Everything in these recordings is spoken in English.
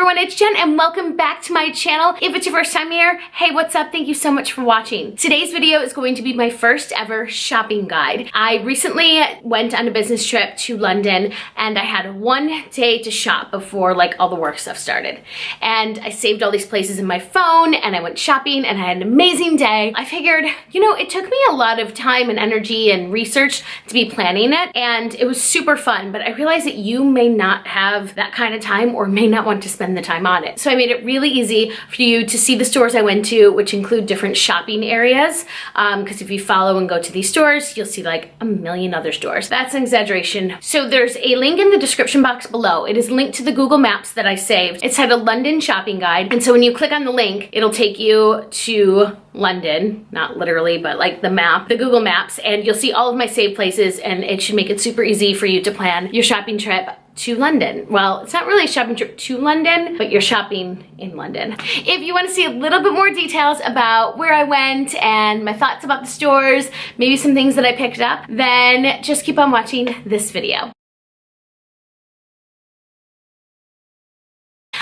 everyone, it's Jen and welcome back to my channel. If it's your first time here, hey, what's up? Thank you so much for watching. Today's video is going to be my first ever shopping guide. I recently went on a business trip to London and I had one day to shop before like all the work stuff started. And I saved all these places in my phone and I went shopping and I had an amazing day. I figured, you know, it took me a lot of time and energy and research to be planning it and it was super fun, but I realized that you may not have that kind of time or may not want to spend the time on it. So I made it really easy for you to see the stores I went to, which include different shopping areas. Because if you follow and go to these stores, you'll see like a million other stores. That's an exaggeration. So there's a link in the description box below. It is linked to the Google Maps that I saved. It's titled London Shopping Guide. And so when you click on the link, it'll take you to London, not literally, but like the map, the Google Maps, and you'll see all of my saved places and it should make it super easy for you to plan your shopping trip to London. Well, it's not really a shopping trip to London, but you're shopping in London. If you want to see a little bit more details about where I went and my thoughts about the stores, maybe some things that I picked up, then just keep on watching this video.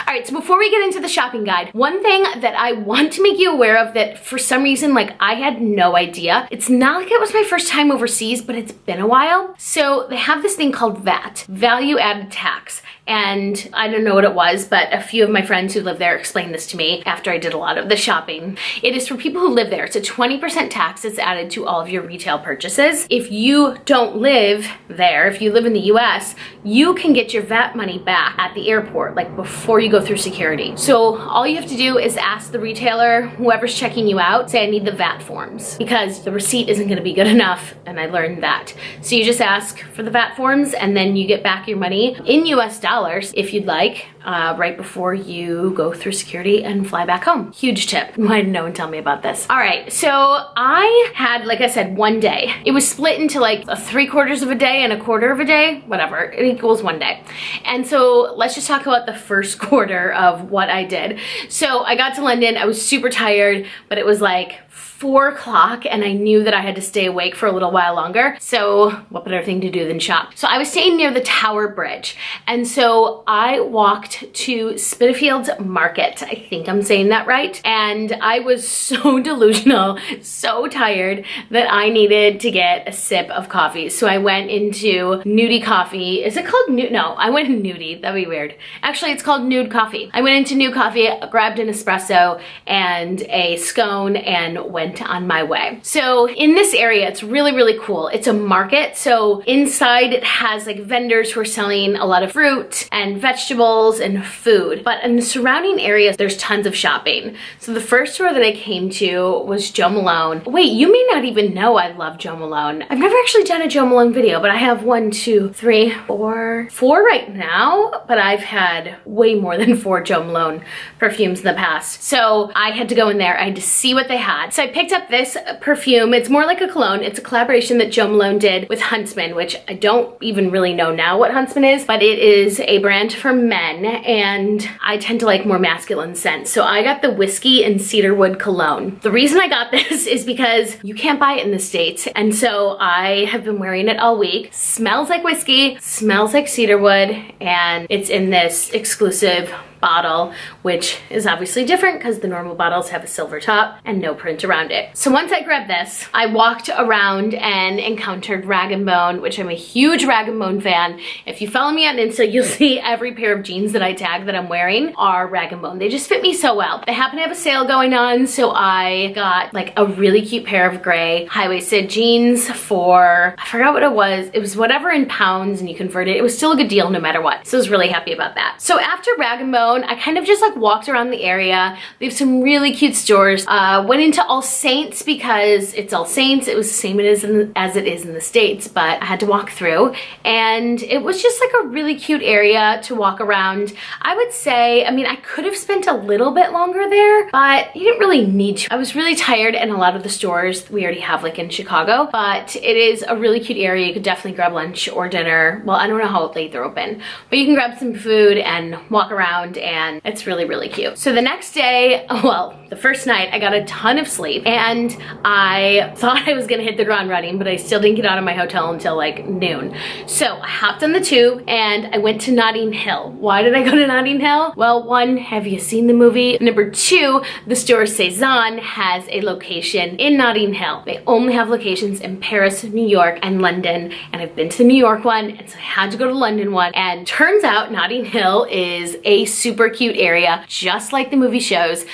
All right, so before we get into the shopping guide, one thing that I want to make you aware of that for some reason, like I had no idea, it's not like it was my first time overseas, but it's been a while. So they have this thing called VAT, value added tax. And I don't know what it was, but a few of my friends who live there explained this to me after I did a lot of the shopping. It is for people who live there. It's a 20% tax that's added to all of your retail purchases. If you don't live there, if you live in the US, you can get your VAT money back at the airport, like before you go through security. So all you have to do is ask the retailer, whoever's checking you out, say I need the VAT forms because the receipt isn't gonna be good enough, and I learned that. So you just ask for the VAT forms and then you get back your money in US dollars if you'd like, right before you go through security and fly back home. Huge tip. Why didn't no one tell me about this? All right, so I had, like I said, one day. It was split into like a 3/4 of a day and a quarter of a day, whatever, it equals one day. And so let's just talk about the first quarter of what I did. So I got to London, I was super tired, but it was like 4 o'clock and I knew that I had to stay awake for a little while longer. So what better thing to do than shop? So I was staying near the Tower Bridge. And so I walked to Spitalfields Market. I think I'm saying that right. And I was so delusional, so tired that I needed to get a sip of coffee. So I went into Nudie Coffee. Is it called Nude? No, I went in Nudie. That'd be weird. Actually, it's called Nude Coffee. I went into Nude Coffee, grabbed an espresso and a scone and went on my way. So in this area, it's really, really cool. It's a market. So inside it has like vendors who are selling a lot of fruit and vegetables and food. But in the surrounding areas, there's tons of shopping. So the first store that I came to was Jo Malone. Wait, you may not even know I love Jo Malone. I've never actually done a Jo Malone video, but I have 1, 2, 3, 4 right now, but I've had way more than 4 Jo Malone perfumes in the past. So I had to go in there. I had to see what they had. So I picked up this perfume. It's more like a cologne. It's a collaboration that Jo Malone did with Huntsman, which I don't even really know now what Huntsman is, but it is a brand for men and I tend to like more masculine scents. So I got the Whiskey and Cedarwood cologne. The reason I got this is because you can't buy it in the States. And so I have been wearing it all week. Smells like whiskey, smells like cedarwood, and it's in this exclusive bottle, which is obviously different because the normal bottles have a silver top and no print around it. So once I grabbed this, I walked around and encountered Rag & Bone, which I'm a huge Rag & Bone fan. If you follow me on Insta, you'll see every pair of jeans that I tag that I'm wearing are Rag & Bone. They just fit me so well. They happen to have a sale going on, so I got like a really cute pair of gray high-waisted jeans for, I forgot what it was. It was whatever in pounds and you convert it. It was still a good deal no matter what. So I was really happy about that. So after Rag & Bone, I kind of just like walked around the area. They have some really cute stores. Went into All Saints because it's All Saints. It was the same as it is in the States, but I had to walk through and it was just like a really cute area to walk around. I would say, I mean, I could have spent a little bit longer there, but you didn't really need to. I was really tired and a lot of the stores we already have like in Chicago, but it is a really cute area. You could definitely grab lunch or dinner. Well, I don't know how late they're open, but you can grab some food and walk around and it's really, really cute. So the next day, well, the first night, I got a ton of sleep and I thought I was gonna hit the ground running, but I still didn't get out of my hotel until like noon. So I hopped on the tube and I went to Notting Hill. Why did I go to Notting Hill? Well, one, have you seen the movie? Number two, the store Cezanne has a location in Notting Hill. They only have locations in Paris, New York, and London, and I've been to the New York one, and so I had to go to London one, and turns out Notting Hill is a super cute area, just like the movie shows.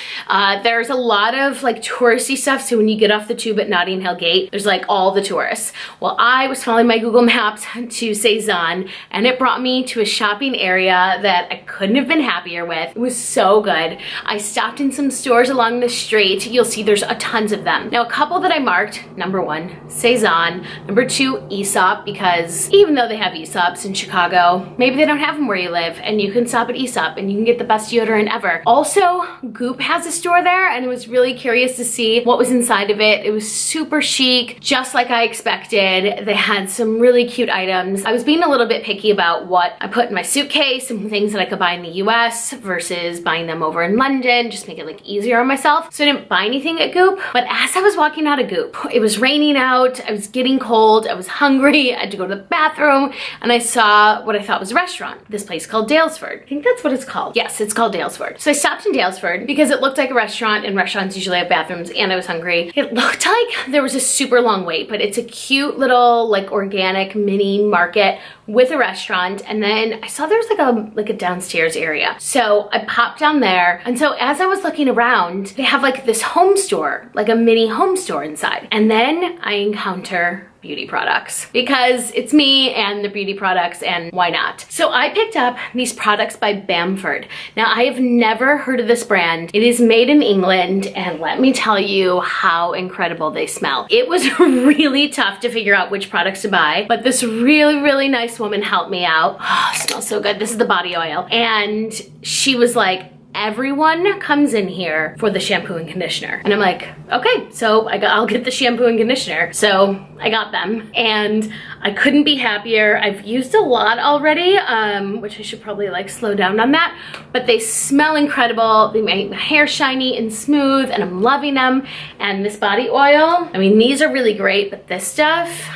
There's a lot of like touristy stuff, so when you get off the tube at Notting Hill Gate, there's like all the tourists. Well, I was following my Google Maps to Cezanne, and it brought me to a shopping area that I couldn't have been happier with. It was so good. I stopped in some stores along the street. You'll see there's a tons of them. Now, a couple that I marked, number one, Cezanne, number two, Aesop, because even though they have Aesops in Chicago, maybe they don't have them where you live, and you can stop at Aesop and you can get the best deodorant ever. Also, Goop has a store there, and I was really curious to see what was inside of it. It was super chic, just like I expected. They had some really cute items. I was being a little bit picky about what I put in my suitcase, some things that I could buy in the US versus buying them over in London, just make it like easier on myself. So I didn't buy anything at Goop, but as I was walking out of Goop, it was raining out, I was getting cold, I was hungry, I had to go to the bathroom, and I saw what I thought was a restaurant. This place called Dalesford. I think that's what it's called. Yes, it's called Dalesford. So I stopped in Dalesford because it looked like a restaurant, and restaurants usually have bathrooms, and I was hungry. It looked like there was a super long wait, but it's a cute little like organic mini market with a restaurant, and then I saw there was like a downstairs area. So I popped down there, and so as I was looking around, they have like this home store, like a mini home store inside. And then I encounter beauty products because it's me and the beauty products, and why not? So I picked up these products by Bamford. Now, I have never heard of this brand. It is made in England, and let me tell you how incredible they smell. It was really tough to figure out which products to buy, but this really, really nice woman helped me out. Oh, it smells so good. This is the body oil. And she was like, everyone comes in here for the shampoo and conditioner. And I'm like, okay, so I'll get the shampoo and conditioner. So I got them, and I couldn't be happier. I've used a lot already, which I should probably like slow down on that, but they smell incredible. They make my hair shiny and smooth, and I'm loving them. And this body oil, I mean, these are really great, but this stuff,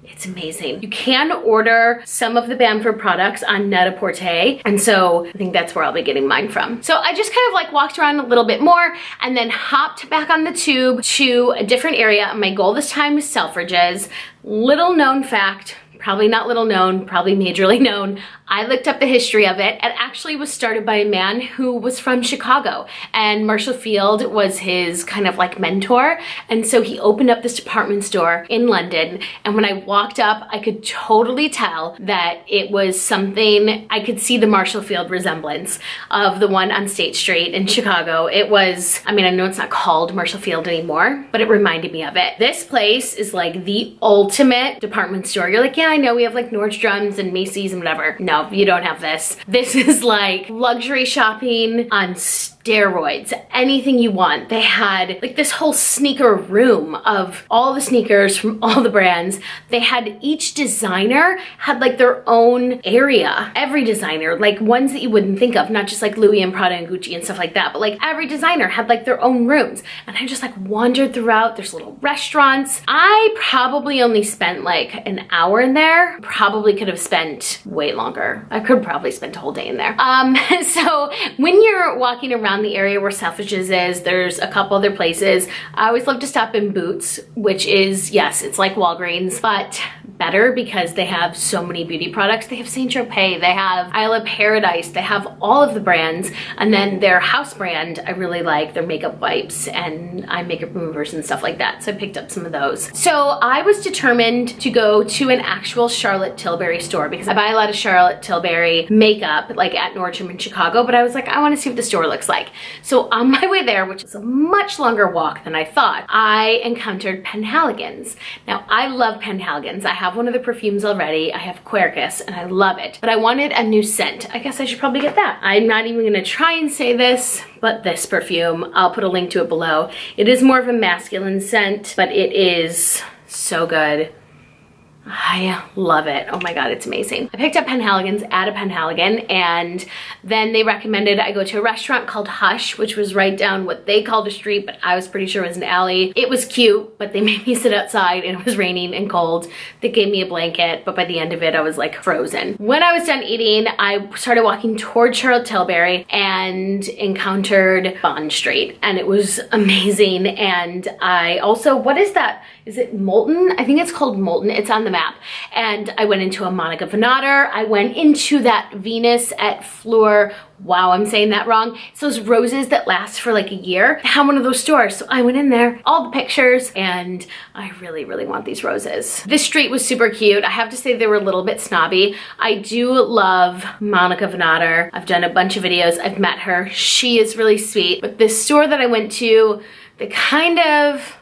it's amazing. You can order some of the Bamford products on Net-a-Porter, and so I think that's where I'll be getting mine from. So I just kind of like walked around a little bit more and then hopped back on the tube to a different area. My goal this time was Selfridges. Little known fact, probably not little known, probably majorly known. I looked up the history of it. It actually was started by a man who was from Chicago, and Marshall Field was his kind of like mentor. And so he opened up this department store in London. And when I walked up, I could totally tell that it was something, I could see the Marshall Field resemblance of the one on State Street in Chicago. It was, I mean, I know it's not called Marshall Field anymore, but it reminded me of it. This place is like the ultimate department store. You're like, yeah, I know we have like Nordstrom's and Macy's and whatever. No, you don't have this. This is like luxury shopping on steroids. Anything you want. They had like this whole sneaker room of all the sneakers from all the brands. They had each designer had like their own area. Every designer, like ones that you wouldn't think of, not just like Louis and Prada and Gucci and stuff like that, but like every designer had like their own rooms. And I just like wandered throughout. There's little restaurants. I probably only spent like an hour in there. Probably could have spent way longer. I could probably spend a whole day in there. So when you're walking around the area where Selfridges is, there's a couple other places. I always love to stop in Boots, which is, yes, it's like Walgreens, but better because they have so many beauty products. They have Saint Tropez, they have Isle of Paradise, they have all of the brands, and then their house brand, I really like their makeup wipes and eye makeup removers and stuff like that. So I picked up some of those. So I was determined to go to an actual Charlotte Tilbury store because I buy a lot of Charlotte Tilbury makeup like at Nordstrom in Chicago, but I was like, I want to see what the store looks like. So on my way there, which is a much longer walk than I thought, I encountered Penhaligon's. Now I love Penhaligon's. I have one of the perfumes already. I have Quercus and I love it, but I wanted a new scent. I guess I should probably get that. I'm not even gonna try and say this, but this perfume, I'll put a link to it below. It is more of a masculine scent, but it is so good. I love it. Oh my God, it's amazing. I picked up Penhaligon's at a Penhaligon, and then they recommended I go to a restaurant called Hush, which was right down what they called a street, but I was pretty sure it was an alley. It was cute, but they made me sit outside and it was raining and cold. They gave me a blanket, but by the end of it, I was like frozen. When I was done eating, I started walking toward Charlotte Tilbury and encountered Bond Street, and it was amazing. And I also, what is that? Is it Molten? I think it's called Molten. It's on the map. And I went into a Monica Vinader. I went into that Venus at Fleur. Wow, I'm saying that wrong. It's those roses that last for like a year. I have one of those stores. So I went in there, all the pictures, and I really, really want these roses. This street was super cute. I have to say they were a little bit snobby. I do love Monica Vinader. I've done a bunch of videos. I've met her. She is really sweet. But this store that I went to, they kind of,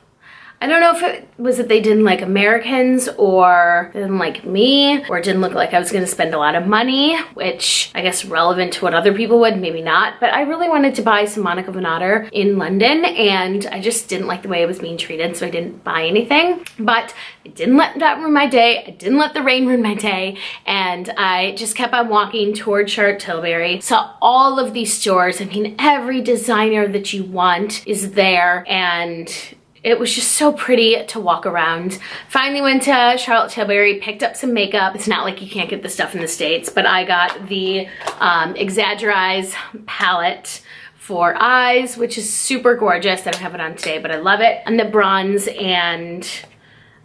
I don't know if it was that they didn't like Americans or they didn't like me, or it didn't look like I was gonna spend a lot of money, which I guess relevant to what other people would, maybe not. But I really wanted to buy some Monica Vinader in London, and I just didn't like the way I was being treated, so I didn't buy anything. But I didn't let that ruin my day. I didn't let the rain ruin my day, and I just kept on walking toward Charlotte Tilbury. Saw all of these stores. I mean, every designer that you want is there, and it was just so pretty to walk around. Finally went to Charlotte Tilbury, picked up some makeup. It's not like you can't get this stuff in the States, but I got the Exaggerize palette for eyes, which is super gorgeous. I don't have it on today, but I love it. And the bronze and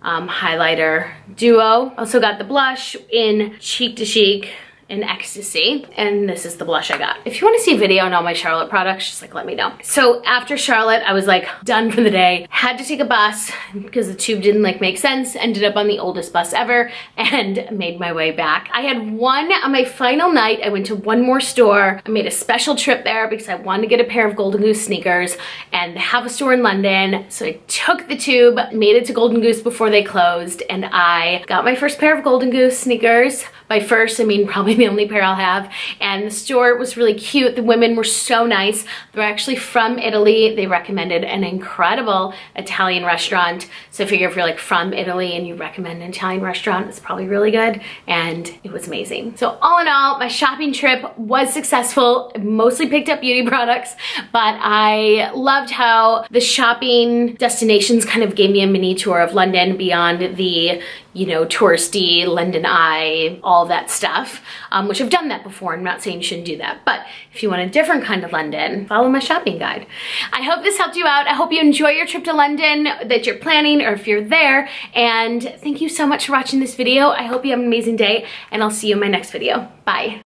highlighter duo. Also got the blush in Cheek to Chic in Ecstasy, and this is the blush I got. If you want to see a video on all my Charlotte products, just like let me know. So after Charlotte, I was like done for the day. Had to take a bus because the tube didn't like make sense. Ended up on the oldest bus ever and made my way back. I had one on my final night. I went to one more store. I made a special trip there because I wanted to get a pair of Golden Goose sneakers, and they have a store in London. So I took the tube, made it to Golden Goose before they closed, and I got my first pair of Golden Goose sneakers. By first, I mean probably the only pair I'll have. And the store was really cute. The women were so nice. They're actually from Italy. They recommended an incredible Italian restaurant. So I figure if you're like from Italy and you recommend an Italian restaurant, it's probably really good. And it was amazing. So all in all, my shopping trip was successful. I mostly picked up beauty products, but I loved how the shopping destinations kind of gave me a mini tour of London beyond the, you know, touristy London Eye, all that stuff, which I've done that before. I'm not saying you shouldn't do that, but if you want a different kind of London, follow my shopping guide. I hope this helped you out. I hope you enjoy your trip to London that you're planning, or if you're there, and thank you so much for watching this video. I hope you have an amazing day, and I'll see you in my next video. Bye.